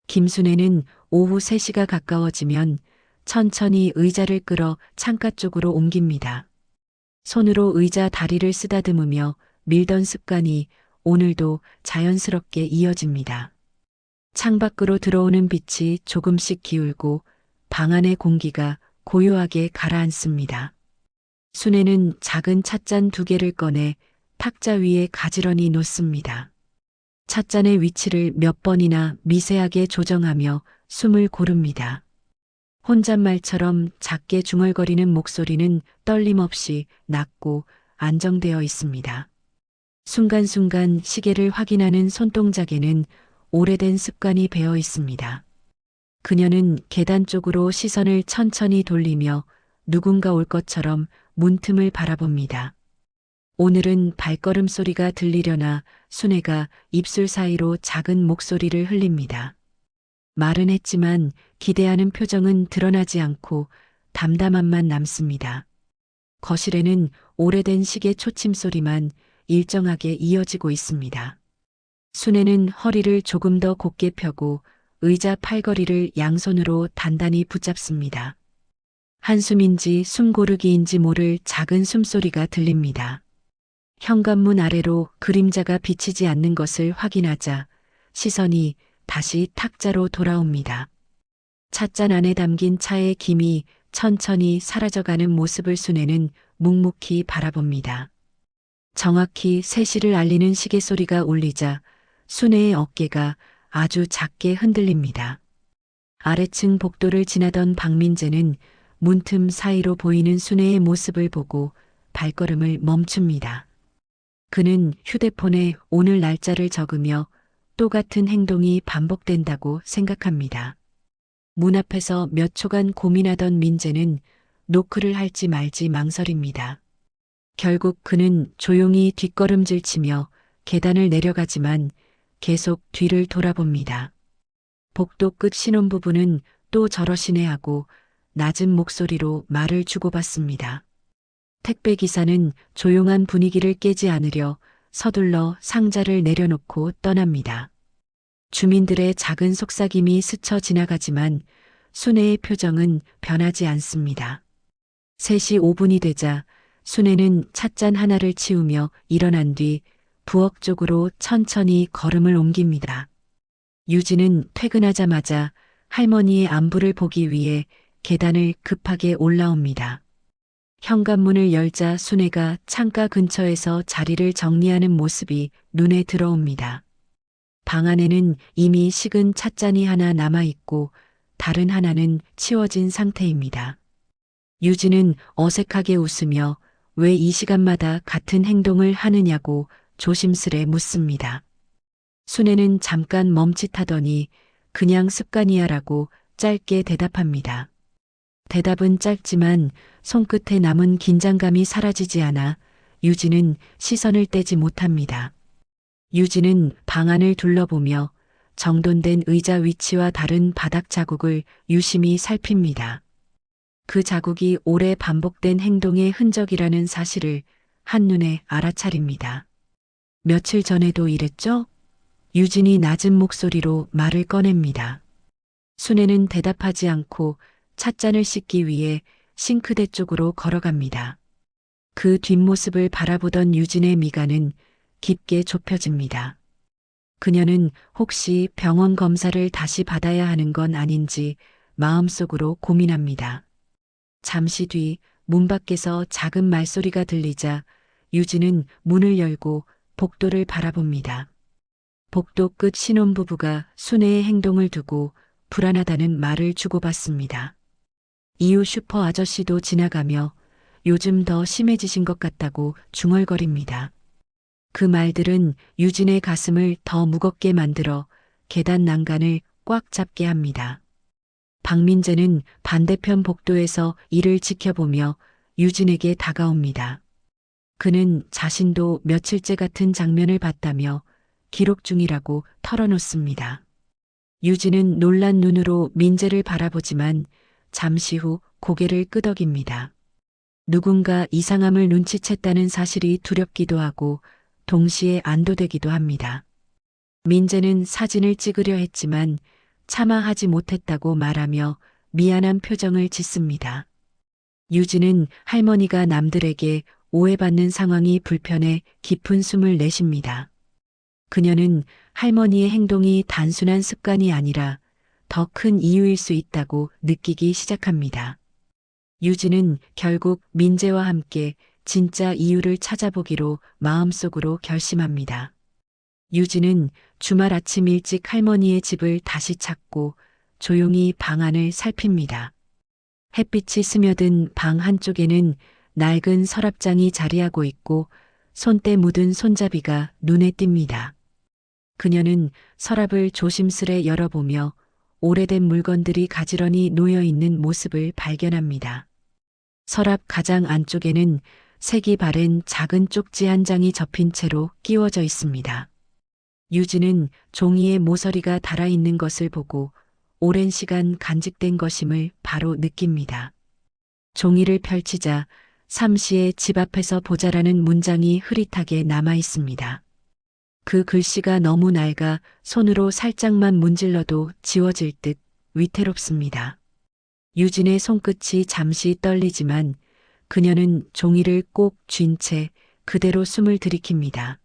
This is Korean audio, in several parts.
김순애는 오후 3시가 가까워지면 천천히 의자를 끌어 창가 쪽으로 옮깁니다. 손으로 의자 다리를 쓰다듬으며 밀던 습관이 오늘도 자연스럽게 이어집니다. 창밖으로 들어오는 빛이 조금씩 기울고 방 안의 공기가 고요하게 가라앉습니다. 순애는 작은 찻잔 2개를 꺼내 탁자 위에 가지런히 놓습니다. 찻잔의 위치를 몇 번이나 미세하게 조정하며 숨을 고릅니다. 혼잣말처럼 작게 중얼거리는 목소리는 떨림 없이 낮고 안정되어 있습니다. 순간순간 시계를 확인하는 손동작에는 오래된 습관이 배어 있습니다. 그녀는 계단 쪽으로 시선을 천천히 돌리며 누군가 올 것처럼 문틈을 바라봅니다. 오늘은 발걸음 소리가 들리려나 순애가 입술 사이로 작은 목소리를 흘립니다. 말은 했지만 기대하는 표정은 드러나지 않고 담담함만 남습니다. 거실에는 오래된 시계 초침 소리만 일정하게 이어지고 있습니다. 순애는 허리를 조금 더 곧게 펴고 의자 팔걸이를 양손으로 단단히 붙잡습니다. 한숨인지 숨고르기인지 모를 작은 숨소리가 들립니다. 현관문 아래로 그림자가 비치지 않는 것을 확인하자 시선이 다시 탁자로 돌아옵니다. 찻잔 안에 담긴 차의 김이 천천히 사라져가는 모습을 순애는 묵묵히 바라봅니다. 정확히 3시를 알리는 시계 소리가 울리자 순애의 어깨가 아주 작게 흔들립니다. 아래층 복도를 지나던 박민재는 문틈 사이로 보이는 순애의 모습을 보고 발걸음을 멈춥니다. 그는 휴대폰에 오늘 날짜를 적으며 똑같은 행동이 반복된다고 생각합니다. 문 앞에서 몇 초간 고민하던 민재는 노크를 할지 말지 망설입니다. 결국 그는 조용히 뒷걸음질 치며 계단을 내려가지만 계속 뒤를 돌아봅니다. 복도 끝 신혼부부는 또 저러시네 하고 낮은 목소리로 말을 주고받습니다. 택배기사는 조용한 분위기를 깨지 않으려 서둘러 상자를 내려놓고 떠납니다. 주민들의 작은 속삭임이 스쳐 지나가지만 순애의 표정은 변하지 않습니다. 3시 5분이 되자 순애는 찻잔 하나를 치우며 일어난 뒤 부엌 쪽으로 천천히 걸음을 옮깁니다. 유진은 퇴근하자마자 할머니의 안부를 보기 위해 계단을 급하게 올라옵니다. 현관문을 열자 순애가 창가 근처에서 자리를 정리하는 모습이 눈에 들어옵니다. 방 안에는 이미 식은 찻잔이 하나 남아있고 다른 하나는 치워진 상태입니다. 유진은 어색하게 웃으며 왜 이 시간마다 같은 행동을 하느냐고 조심스레 묻습니다. 순애는 잠깐 멈칫하더니 그냥 습관이야라고 짧게 대답합니다. 대답은 짧지만 손끝에 남은 긴장감이 사라지지 않아 유진은 시선을 떼지 못합니다. 유진은 방 안을 둘러보며 정돈된 의자 위치와 다른 바닥 자국을 유심히 살핍니다. 그 자국이 오래 반복된 행동의 흔적이라는 사실을 한눈에 알아차립니다. 며칠 전에도 이랬죠? 유진이 낮은 목소리로 말을 꺼냅니다. 순애는 대답하지 않고 찻잔을 씻기 위해 싱크대 쪽으로 걸어갑니다. 그 뒷모습을 바라보던 유진의 미간은 깊게 좁혀집니다. 그녀는 혹시 병원 검사를 다시 받아야 하는 건 아닌지 마음속으로 고민합니다. 잠시 뒤 문 밖에서 작은 말소리가 들리자 유진은 문을 열고 복도를 바라봅니다. 복도 끝 신혼부부가 순애의 행동을 두고 불안하다는 말을 주고받습니다. 이웃 슈퍼 아저씨도 지나가며 요즘 더 심해지신 것 같다고 중얼거립니다. 그 말들은 유진의 가슴을 더 무겁게 만들어 계단 난간을 꽉 잡게 합니다. 박민재는 반대편 복도에서 이를 지켜보며 유진에게 다가옵니다. 그는 자신도 며칠째 같은 장면을 봤다며 기록 중이라고 털어놓습니다. 유진은 놀란 눈으로 민재를 바라보지만 잠시 후 고개를 끄덕입니다. 누군가 이상함을 눈치챘다는 사실이 두렵기도 하고 동시에 안도되기도 합니다. 민재는 사진을 찍으려 했지만 차마 하지 못했다고 말하며 미안한 표정을 짓습니다. 유진은 할머니가 남들에게 오해받는 상황이 불편해 깊은 숨을 내쉽니다. 그녀는 할머니의 행동이 단순한 습관이 아니라 더 큰 이유일 수 있다고 느끼기 시작합니다. 유진은 결국 민재와 함께 진짜 이유를 찾아보기로 마음속으로 결심합니다. 유진은 주말 아침 일찍 할머니의 집을 다시 찾고 조용히 방 안을 살핍니다. 햇빛이 스며든 방 한쪽에는 낡은 서랍장이 자리하고 있고 손때 묻은 손잡이가 눈에 띕니다. 그녀는 서랍을 조심스레 열어보며 오래된 물건들이 가지런히 놓여 있는 모습을 발견합니다. 서랍 가장 안쪽에는 색이 바랜 작은 쪽지 한 장이 접힌 채로 끼워져 있습니다. 유진은 종이에 모서리가 달아있는 것을 보고 오랜 시간 간직된 것임을 바로 느낍니다. 종이를 펼치자 삼시에 집 앞에서 보자라는 문장이 흐릿하게 남아 있습니다. 그 글씨가 너무 낡아 손으로 살짝만 문질러도 지워질 듯 위태롭습니다. 유진의 손끝이 잠시 떨리지만 그녀는 종이를 꼭 쥔 채 그대로 숨을 들이킵니다.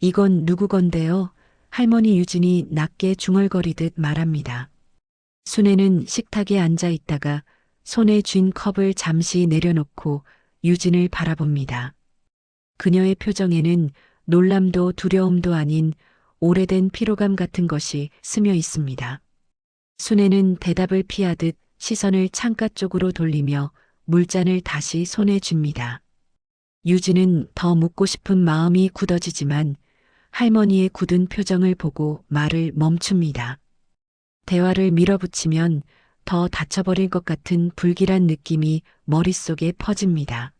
이건 누구 건데요? 할머니 유진이 낮게 중얼거리듯 말합니다. 순애는 식탁에 앉아 있다가 손에 쥔 컵을 잠시 내려놓고 유진을 바라봅니다. 그녀의 표정에는 놀람도 두려움도 아닌 오래된 피로감 같은 것이 스며 있습니다. 순애는 대답을 피하듯 시선을 창가 쪽으로 돌리며 물잔을 다시 손에 줍니다. 유진은 더 묻고 싶은 마음이 굳어지지만 할머니의 굳은 표정을 보고 말을 멈춥니다. 대화를 밀어붙이면 더 다쳐버릴 것 같은 불길한 느낌이 머릿속에 퍼집니다.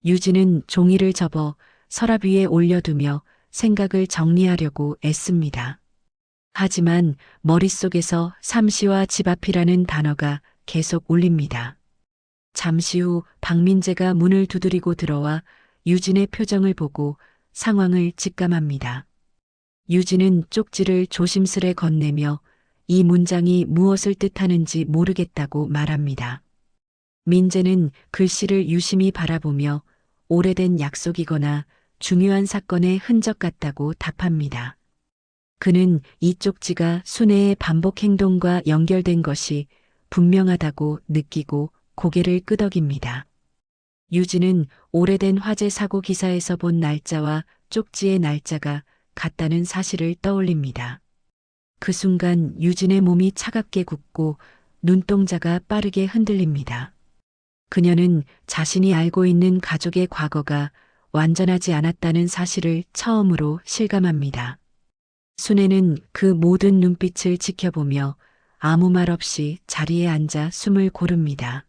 유진은 종이를 접어 서랍 위에 올려두며 생각을 정리하려고 애씁니다. 하지만 머릿속에서 삼시와 집 앞이라는 단어가 계속 울립니다. 잠시 후 박민재가 문을 두드리고 들어와 유진의 표정을 보고 상황을 직감합니다. 유진은 쪽지를 조심스레 건네며 이 문장이 무엇을 뜻하는지 모르겠다고 말합니다. 민재는 글씨를 유심히 바라보며 오래된 약속이거나 중요한 사건의 흔적 같다고 답합니다. 그는 이 쪽지가 순애의 반복 행동과 연결된 것이 분명하다고 느끼고 고개를 끄덕입니다. 유진은 오래된 화재 사고 기사에서 본 날짜와 쪽지의 날짜가 같다는 사실을 떠올립니다. 그 순간 유진의 몸이 차갑게 굳고 눈동자가 빠르게 흔들립니다. 그녀는 자신이 알고 있는 가족의 과거가 완전하지 않았다는 사실을 처음으로 실감합니다. 순애는 그 모든 눈빛을 지켜보며 아무 말 없이 자리에 앉아 숨을 고릅니다.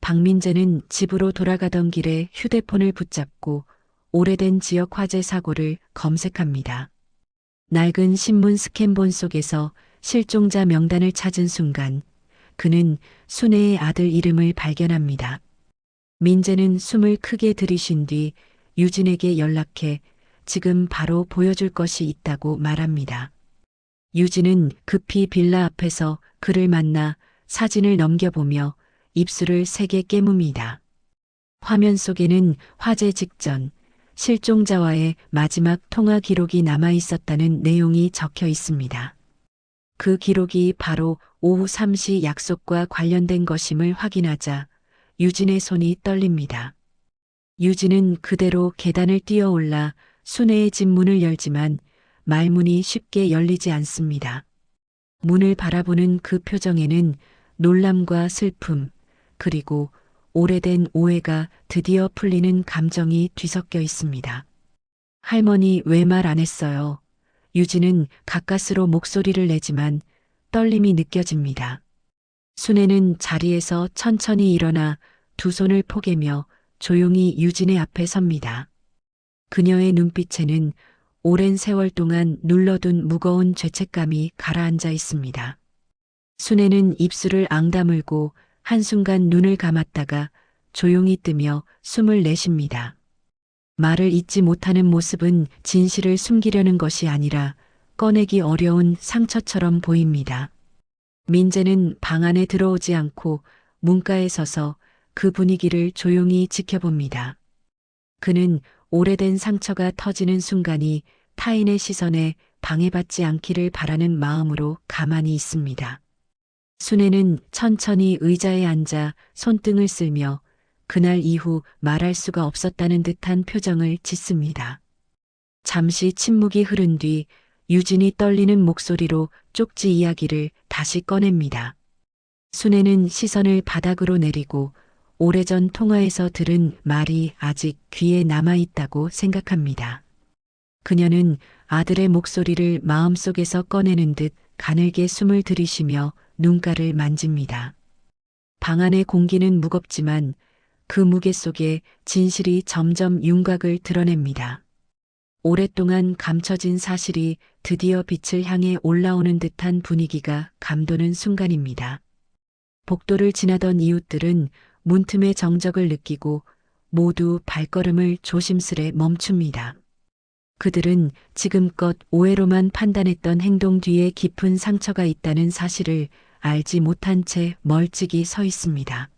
박민재는 집으로 돌아가던 길에 휴대폰을 붙잡고 오래된 지역 화재 사고를 검색합니다. 낡은 신문 스캔본 속에서 실종자 명단을 찾은 순간 그는 순애의 아들 이름을 발견합니다. 민재는 숨을 크게 들이쉰 뒤 유진에게 연락해 지금 바로 보여줄 것이 있다고 말합니다. 유진은 급히 빌라 앞에서 그를 만나 사진을 넘겨보며 입술을 세게 깨뭅니다. 화면 속에는 화재 직전 실종자와의 마지막 통화 기록이 남아 있었다는 내용이 적혀 있습니다. 그 기록이 바로 오후 3시 약속과 관련된 것임을 확인하자 유진의 손이 떨립니다. 유진은 그대로 계단을 뛰어올라 순애의 집 문을 열지만 말문이 쉽게 열리지 않습니다. 문을 바라보는 그 표정에는 놀람과 슬픔, 그리고 오래된 오해가 드디어 풀리는 감정이 뒤섞여 있습니다. 할머니 왜 말 안 했어요? 유진은 가까스로 목소리를 내지만 떨림이 느껴집니다. 순애는 자리에서 천천히 일어나 두 손을 포개며 조용히 유진의 앞에 섭니다. 그녀의 눈빛에는 오랜 세월 동안 눌러둔 무거운 죄책감이 가라앉아 있습니다. 순애는 입술을 앙다물고 한순간 눈을 감았다가 조용히 뜨며 숨을 내쉽니다. 말을 잇지 못하는 모습은 진실을 숨기려는 것이 아니라 꺼내기 어려운 상처처럼 보입니다. 민재는 방 안에 들어오지 않고 문가에 서서 그 분위기를 조용히 지켜봅니다. 그는 오래된 상처가 터지는 순간이 타인의 시선에 방해받지 않기를 바라는 마음으로 가만히 있습니다. 순애는 천천히 의자에 앉아 손등을 쓸며 그날 이후 말할 수가 없었다는 듯한 표정을 짓습니다. 잠시 침묵이 흐른 뒤 유진이 떨리는 목소리로 쪽지 이야기를 다시 꺼냅니다. 순애는 시선을 바닥으로 내리고 오래전 통화에서 들은 말이 아직 귀에 남아있다고 생각합니다. 그녀는 아들의 목소리를 마음속에서 꺼내는 듯 가늘게 숨을 들이쉬며 눈가를 만집니다. 방 안의 공기는 무겁지만 그 무게 속에 진실이 점점 윤곽을 드러냅니다. 오랫동안 감춰진 사실이 드디어 빛을 향해 올라오는 듯한 분위기가 감도는 순간입니다. 복도를 지나던 이웃들은 문틈의 정적을 느끼고 모두 발걸음을 조심스레 멈춥니다. 그들은 지금껏 오해로만 판단했던 행동 뒤에 깊은 상처가 있다는 사실을 알지 못한 채 멀찍이 서 있습니다.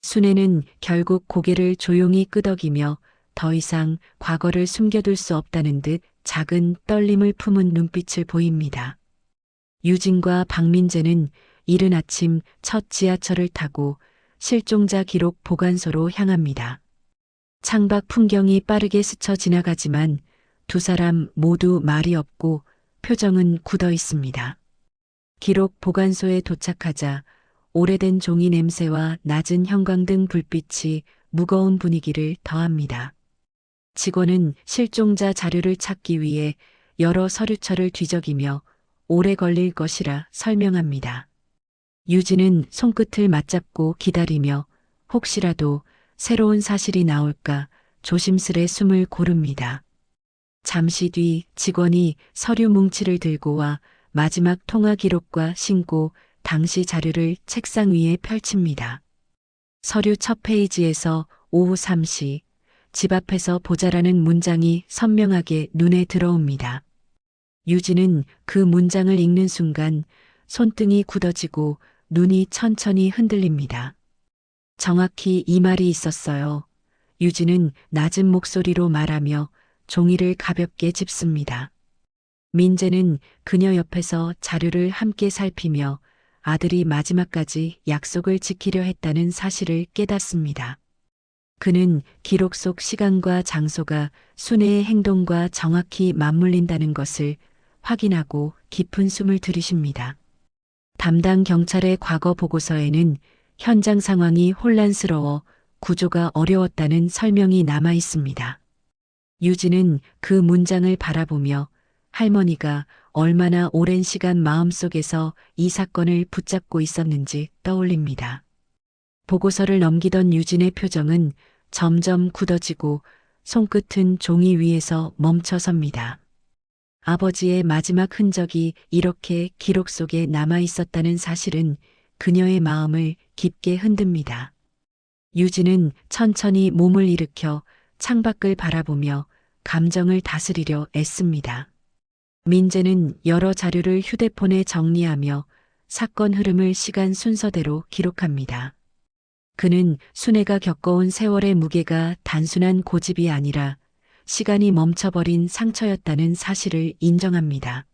순애는 결국 고개를 조용히 끄덕이며 더 이상 과거를 숨겨둘 수 없다는 듯 작은 떨림을 품은 눈빛을 보입니다. 유진과 박민재는 이른 아침 첫 지하철을 타고 실종자 기록 보관소로 향합니다. 창밖 풍경이 빠르게 스쳐 지나가지만 두 사람 모두 말이 없고 표정은 굳어 있습니다. 기록 보관소에 도착하자 오래된 종이 냄새와 낮은 형광등 불빛이 무거운 분위기를 더합니다. 직원은 실종자 자료를 찾기 위해 여러 서류처를 뒤적이며 오래 걸릴 것이라 설명합니다. 유진은 손끝을 맞잡고 기다리며 혹시라도 새로운 사실이 나올까 조심스레 숨을 고릅니다. 잠시 뒤 직원이 서류 뭉치를 들고 와 마지막 통화 기록과 신고 당시 자료를 책상 위에 펼칩니다. 서류 첫 페이지에서 오후 3시 집 앞에서 보자라는 문장이 선명하게 눈에 들어옵니다. 유진은 그 문장을 읽는 순간 손등이 굳어지고 눈이 천천히 흔들립니다. 정확히 이 말이 있었어요. 유진은 낮은 목소리로 말하며 종이를 가볍게 짚습니다. 민재는 그녀 옆에서 자료를 함께 살피며 아들이 마지막까지 약속을 지키려 했다는 사실을 깨닫습니다. 그는 기록 속 시간과 장소가 순애의 행동과 정확히 맞물린다는 것을 확인하고 깊은 숨을 들이쉽니다. 담당 경찰의 과거 보고서에는 현장 상황이 혼란스러워 구조가 어려웠다는 설명이 남아 있습니다. 유진은 그 문장을 바라보며 할머니가 얼마나 오랜 시간 마음속에서 이 사건을 붙잡고 있었는지 떠올립니다. 보고서를 넘기던 유진의 표정은 점점 굳어지고 손끝은 종이 위에서 멈춰섭니다. 아버지의 마지막 흔적이 이렇게 기록 속에 남아 있었다는 사실은 그녀의 마음을 깊게 흔듭니다. 유진은 천천히 몸을 일으켜 창밖을 바라보며 감정을 다스리려 애씁니다. 민재는 여러 자료를 휴대폰에 정리하며 사건 흐름을 시간 순서대로 기록합니다. 그는 순애가 겪어온 세월의 무게가 단순한 고집이 아니라 시간이 멈춰버린 상처였다는 사실을 인정합니다.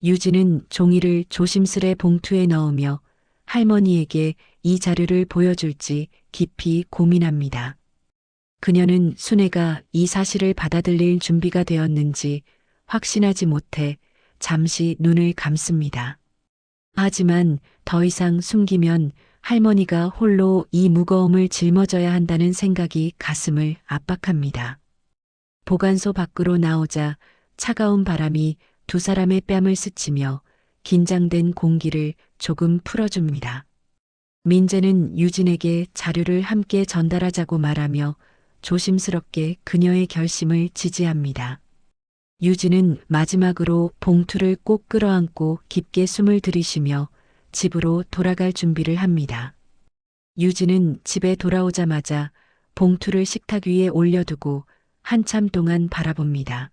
유진은 종이를 조심스레 봉투에 넣으며 할머니에게 이 자료를 보여줄지 깊이 고민합니다. 그녀는 순애가 이 사실을 받아들일 준비가 되었는지 확신하지 못해 잠시 눈을 감습니다. 하지만 더 이상 숨기면 할머니가 홀로 이 무거움을 짊어져야 한다는 생각이 가슴을 압박합니다. 보관소 밖으로 나오자 차가운 바람이 두 사람의 뺨을 스치며 긴장된 공기를 조금 풀어줍니다. 민재는 유진에게 자료를 함께 전달하자고 말하며 조심스럽게 그녀의 결심을 지지합니다. 유진은 마지막으로 봉투를 꼭 끌어안고 깊게 숨을 들이쉬며 집으로 돌아갈 준비를 합니다. 유진은 집에 돌아오자마자 봉투를 식탁 위에 올려두고 한참 동안 바라봅니다.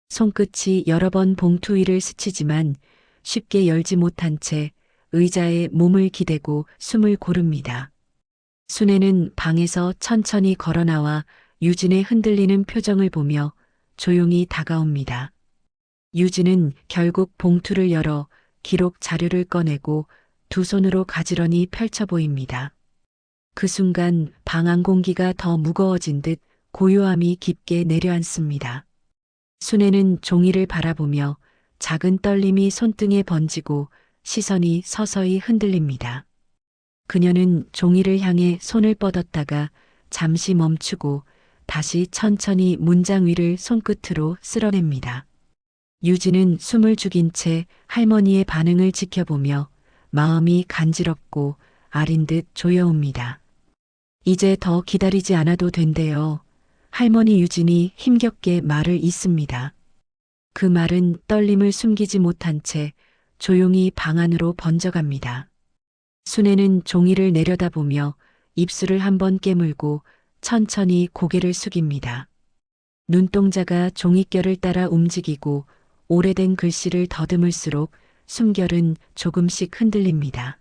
손끝이 여러 번 봉투 위를 스치지만 쉽게 열지 못한 채 의자에 몸을 기대고 숨을 고릅니다. 순애는 방에서 천천히 걸어 나와 유진의 흔들리는 표정을 보며 조용히 다가옵니다. 유진은 결국 봉투를 열어 기록 자료를 꺼내고 두 손으로 가지런히 펼쳐 보입니다. 그 순간 방 안 공기가 더 무거워진 듯 고요함이 깊게 내려앉습니다. 순애는 종이를 바라보며 작은 떨림이 손등에 번지고 시선이 서서히 흔들립니다. 그녀는 종이를 향해 손을 뻗었다가 잠시 멈추고 다시 천천히 문장 위를 손끝으로 쓸어냅니다. 유진은 숨을 죽인 채 할머니의 반응을 지켜보며 마음이 간지럽고 아린 듯 조여옵니다. 이제 더 기다리지 않아도 된대요. 할머니 유진이 힘겹게 말을 잇습니다. 그 말은 떨림을 숨기지 못한 채 조용히 방 안으로 번져갑니다. 순애는 종이를 내려다보며 입술을 한번 깨물고 천천히 고개를 숙입니다. 눈동자가 종이결을 따라 움직이고 오래된 글씨를 더듬을수록 숨결은 조금씩 흔들립니다.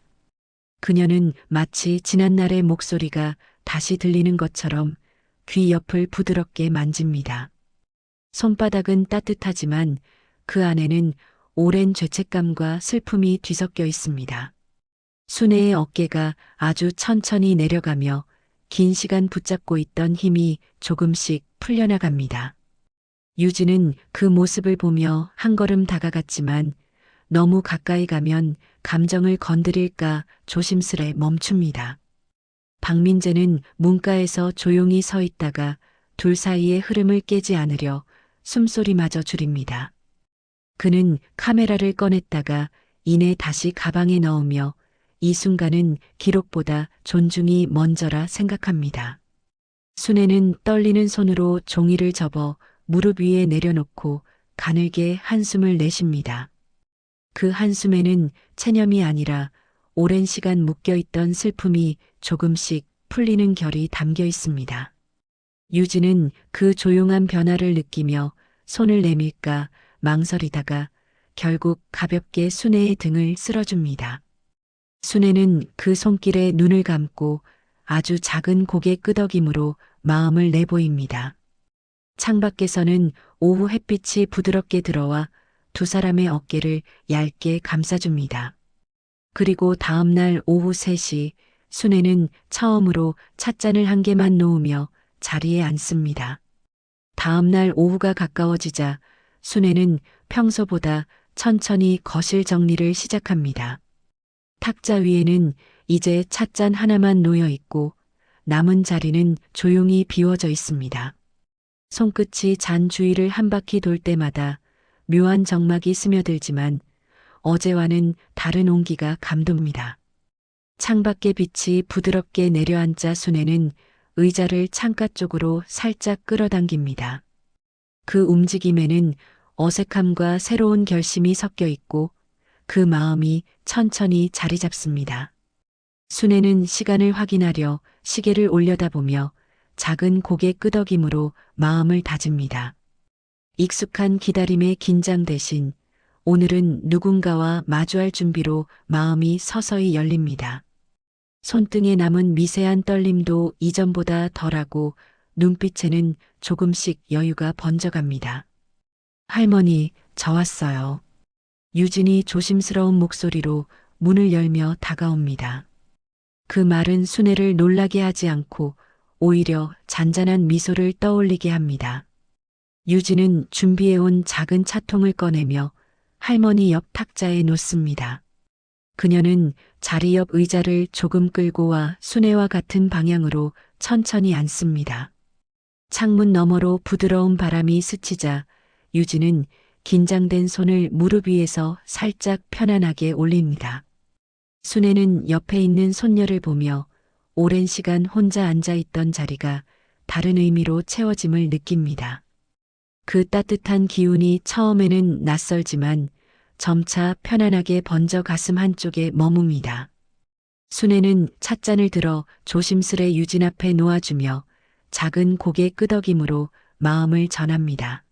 그녀는 마치 지난날의 목소리가 다시 들리는 것처럼 귀 옆을 부드럽게 만집니다. 손바닥은 따뜻하지만 그 안에는 오랜 죄책감과 슬픔이 뒤섞여 있습니다. 순애의 어깨가 아주 천천히 내려가며 긴 시간 붙잡고 있던 힘이 조금씩 풀려나갑니다. 유진은 그 모습을 보며 한 걸음 다가갔지만 너무 가까이 가면 감정을 건드릴까 조심스레 멈춥니다. 박민재는 문가에서 조용히 서 있다가 둘 사이의 흐름을 깨지 않으려 숨소리마저 줄입니다. 그는 카메라를 꺼냈다가 이내 다시 가방에 넣으며 이 순간은 기록보다 존중이 먼저라 생각합니다. 순애는 떨리는 손으로 종이를 접어 무릎 위에 내려놓고 가늘게 한숨을 내쉽니다. 그 한숨에는 체념이 아니라 오랜 시간 묶여있던 슬픔이 조금씩 풀리는 결이 담겨 있습니다. 유진은 그 조용한 변화를 느끼며 손을 내밀까 망설이다가 결국 가볍게 순애의 등을 쓸어줍니다. 순애는 그 손길에 눈을 감고 아주 작은 고개 끄덕임으로 마음을 내보입니다. 창밖에서는 오후 햇빛이 부드럽게 들어와 두 사람의 어깨를 얇게 감싸줍니다. 그리고 다음 날 오후 3시 순애는 처음으로 찻잔을 한 개만 놓으며 자리에 앉습니다. 다음 날 오후가 가까워지자 순애는 평소보다 천천히 거실 정리를 시작합니다. 탁자 위에는 이제 찻잔 하나만 놓여 있고 남은 자리는 조용히 비워져 있습니다. 손끝이 잔 주위를 한 바퀴 돌 때마다 묘한 정막이 스며들지만 어제와는 다른 온기가 감돕니다. 창밖의 빛이 부드럽게 내려앉자 순애는 의자를 창가 쪽으로 살짝 끌어당깁니다. 그 움직임에는 어색함과 새로운 결심이 섞여 있고 그 마음이 천천히 자리 잡습니다. 순애는 시간을 확인하려 시계를 올려다보며 작은 고개 끄덕임으로 마음을 다집니다. 익숙한 기다림의 긴장 대신 오늘은 누군가와 마주할 준비로 마음이 서서히 열립니다. 손등에 남은 미세한 떨림도 이전보다 덜하고 눈빛에는 조금씩 여유가 번져갑니다. 할머니, 저 왔어요. 유진이 조심스러운 목소리로 문을 열며 다가옵니다. 그 말은 순애를 놀라게 하지 않고 오히려 잔잔한 미소를 떠올리게 합니다. 유진은 준비해온 작은 차통을 꺼내며 할머니 옆 탁자에 놓습니다. 그녀는 자리 옆 의자를 조금 끌고 와 순애와 같은 방향으로 천천히 앉습니다. 창문 너머로 부드러운 바람이 스치자 유진은 긴장된 손을 무릎 위에서 살짝 편안하게 올립니다. 순애는 옆에 있는 손녀를 보며 오랜 시간 혼자 앉아 있던 자리가 다른 의미로 채워짐을 느낍니다. 그 따뜻한 기운이 처음에는 낯설지만 점차 편안하게 번져 가슴 한쪽에 머뭅니다. 순애는 찻잔을 들어 조심스레 유진 앞에 놓아주며 작은 고개 끄덕임으로 마음을 전합니다.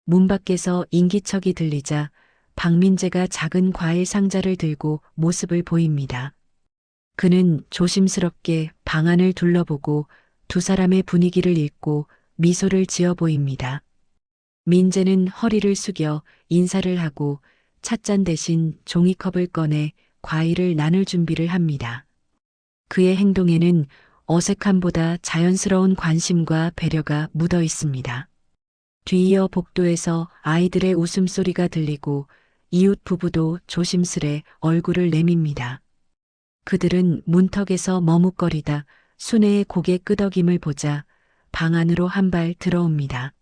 문 밖에서 인기척이 들리자 박민재가 작은 과일 상자를 들고 모습을 보입니다. 그는 조심스럽게 방 안을 둘러보고 두 사람의 분위기를 읽고 미소를 지어 보입니다. 민재는 허리를 숙여 인사를 하고 찻잔 대신 종이컵을 꺼내 과일을 나눌 준비를 합니다. 그의 행동에는 어색함보다 자연스러운 관심과 배려가 묻어 있습니다. 뒤이어 복도에서 아이들의 웃음소리가 들리고 이웃 부부도 조심스레 얼굴을 내밉니다. 그들은 문턱에서 머뭇거리다 순애의 고개 끄덕임을 보자 방 안으로 한 발 들어옵니다.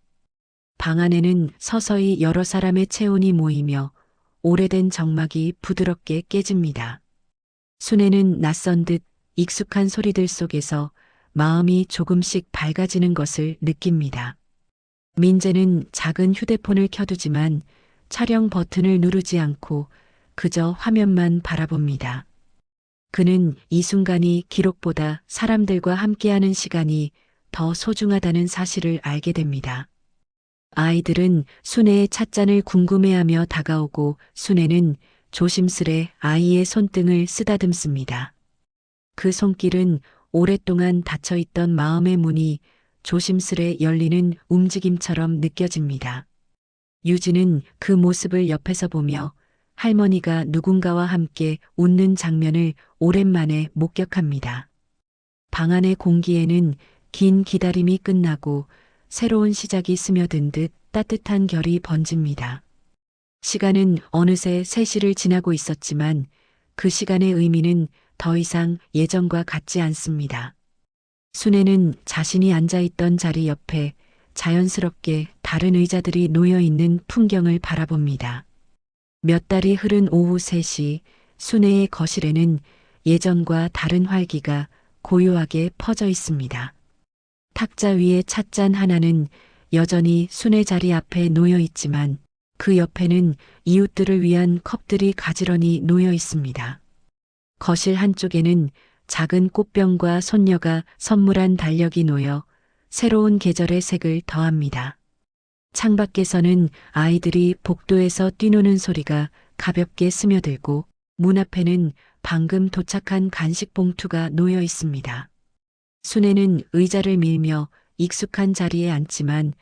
방 안에는 서서히 여러 사람의 체온이 모이며 오래된 정막이 부드럽게 깨집니다. 순애는 낯선 듯 익숙한 소리들 속에서 마음이 조금씩 밝아지는 것을 느낍니다. 민재는 작은 휴대폰을 켜두지만 촬영 버튼을 누르지 않고 그저 화면만 바라봅니다. 그는 이 순간이 기록보다 사람들과 함께하는 시간이 더 소중하다는 사실을 알게 됩니다. 아이들은 순애의 찻잔을 궁금해하며 다가오고 순애는 조심스레 아이의 손등을 쓰다듬습니다. 그 손길은 오랫동안 닫혀있던 마음의 문이 조심스레 열리는 움직임처럼 느껴집니다. 유진은 그 모습을 옆에서 보며 할머니가 누군가와 함께 웃는 장면을 오랜만에 목격합니다. 방 안의 공기에는 긴 기다림이 끝나고 새로운 시작이 스며든 듯 따뜻한 결이 번집니다. 시간은 어느새 3시를 지나고 있었지만 그 시간의 의미는 더 이상 예전과 같지 않습니다. 순애는 자신이 앉아있던 자리 옆에 자연스럽게 다른 의자들이 놓여 있는 풍경을 바라봅니다. 몇 달이 흐른 오후 3시 순애의 거실에는 예전과 다른 활기가 고요하게 퍼져 있습니다. 탁자 위에 찻잔 하나는 여전히 순애 자리 앞에 놓여 있지만 그 옆에는 이웃들을 위한 컵들이 가지런히 놓여 있습니다. 거실 한쪽에는 작은 꽃병과 손녀가 선물한 달력이 놓여 새로운 계절의 색을 더합니다. 창밖에서는 아이들이 복도에서 뛰노는 소리가 가볍게 스며들고 문 앞에는 방금 도착한 간식 봉투가 놓여 있습니다. 순애는 의자를 밀며 익숙한 자리에 앉지만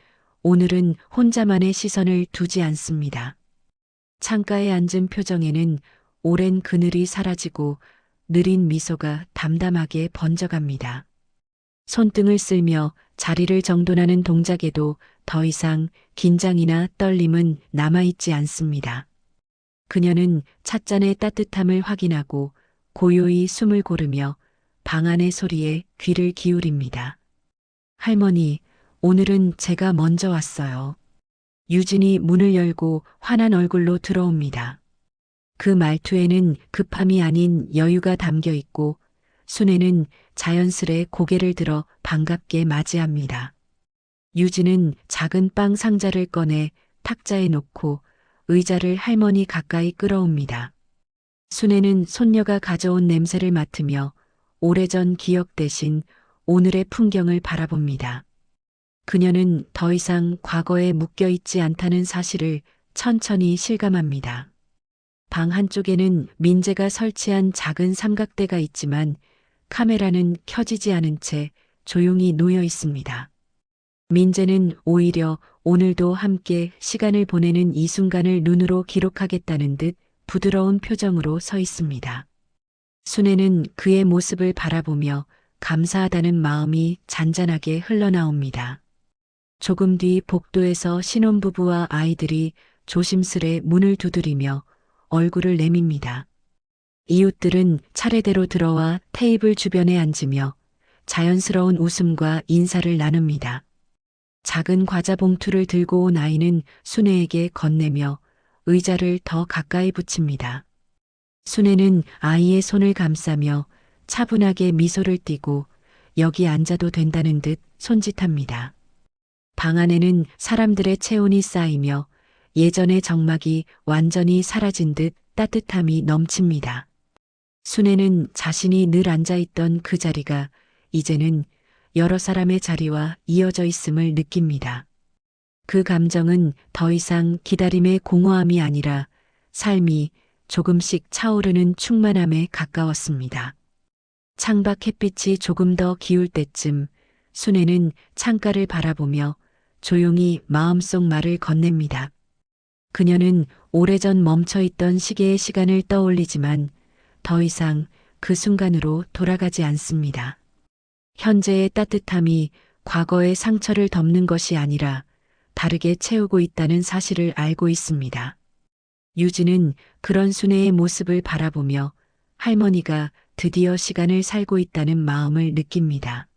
오늘은 혼자만의 시선을 두지 않습니다. 창가에 앉은 표정에는 오랜 그늘이 사라지고 느린 미소가 담담하게 번져갑니다. 손등을 쓸며 자리를 정돈하는 동작에도 더 이상 긴장이나 떨림은 남아있지 않습니다. 그녀는 찻잔의 따뜻함을 확인하고 고요히 숨을 고르며 방 안의 소리에 귀를 기울입니다. 할머니, 오늘은 제가 먼저 왔어요. 유진이 문을 열고 환한 얼굴로 들어옵니다. 그 말투에는 급함이 아닌 여유가 담겨 있고 순애는 자연스레 고개를 들어 반갑게 맞이합니다. 유진은 작은 빵 상자를 꺼내 탁자에 놓고 의자를 할머니 가까이 끌어옵니다. 순애는 손녀가 가져온 냄새를 맡으며 오래전 기억 대신 오늘의 풍경을 바라봅니다. 그녀는 더 이상 과거에 묶여있지 않다는 사실을 천천히 실감합니다. 방 한쪽에는 민재가 설치한 작은 삼각대가 있지만 카메라는 켜지지 않은 채 조용히 놓여 있습니다. 민재는 오히려 오늘도 함께 시간을 보내는 이 순간을 눈으로 기록하겠다는 듯 부드러운 표정으로 서 있습니다. 순애는 그의 모습을 바라보며 감사하다는 마음이 잔잔하게 흘러나옵니다. 조금 뒤 복도에서 신혼부부와 아이들이 조심스레 문을 두드리며 얼굴을 내밉니다. 이웃들은 차례대로 들어와 테이블 주변에 앉으며 자연스러운 웃음과 인사를 나눕니다. 작은 과자 봉투를 들고 온 아이는 순애에게 건네며 의자를 더 가까이 붙입니다. 순애는 아이의 손을 감싸며 차분하게 미소를 띠고 여기 앉아도 된다는 듯 손짓합니다. 방 안에는 사람들의 체온이 쌓이며 예전의 정막이 완전히 사라진 듯 따뜻함이 넘칩니다. 순애는 자신이 늘 앉아있던 그 자리가 이제는 여러 사람의 자리와 이어져 있음을 느낍니다. 그 감정은 더 이상 기다림의 공허함이 아니라 삶이 조금씩 차오르는 충만함에 가까웠습니다. 창밖 햇빛이 조금 더 기울 때쯤 순애는 창가를 바라보며 조용히 마음속 말을 건넵니다. 그녀는 오래전 멈춰있던 시계의 시간을 떠올리지만 더 이상 그 순간으로 돌아가지 않습니다. 현재의 따뜻함이 과거의 상처를 덮는 것이 아니라 다르게 채우고 있다는 사실을 알고 있습니다. 유진은 그런 순애의 모습을 바라보며 할머니가 드디어 시간을 살고 있다는 마음을 느낍니다.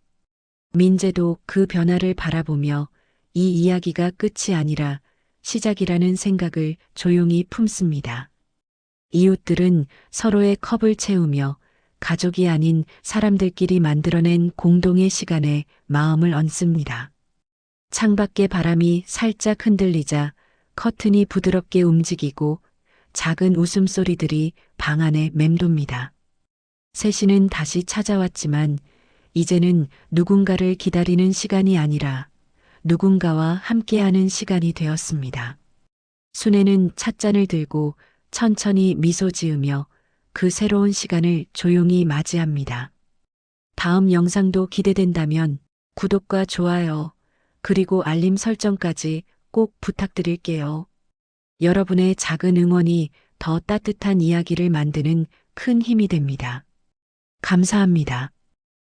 민재도 그 변화를 바라보며 이 이야기가 끝이 아니라 시작이라는 생각을 조용히 품습니다. 이웃들은 서로의 컵을 채우며 가족이 아닌 사람들끼리 만들어낸 공동의 시간에 마음을 얹습니다. 창밖의 바람이 살짝 흔들리자 커튼이 부드럽게 움직이고 작은 웃음소리들이 방 안에 맴돕니다. 세시는 다시 찾아왔지만 이제는 누군가를 기다리는 시간이 아니라 누군가와 함께하는 시간이 되었습니다. 순애는 찻잔을 들고 천천히 미소 지으며 그 새로운 시간을 조용히 맞이합니다. 다음 영상도 기대된다면 구독과 좋아요, 그리고 알림 설정까지 꼭 부탁드릴게요. 여러분의 작은 응원이 더 따뜻한 이야기를 만드는 큰 힘이 됩니다. 감사합니다.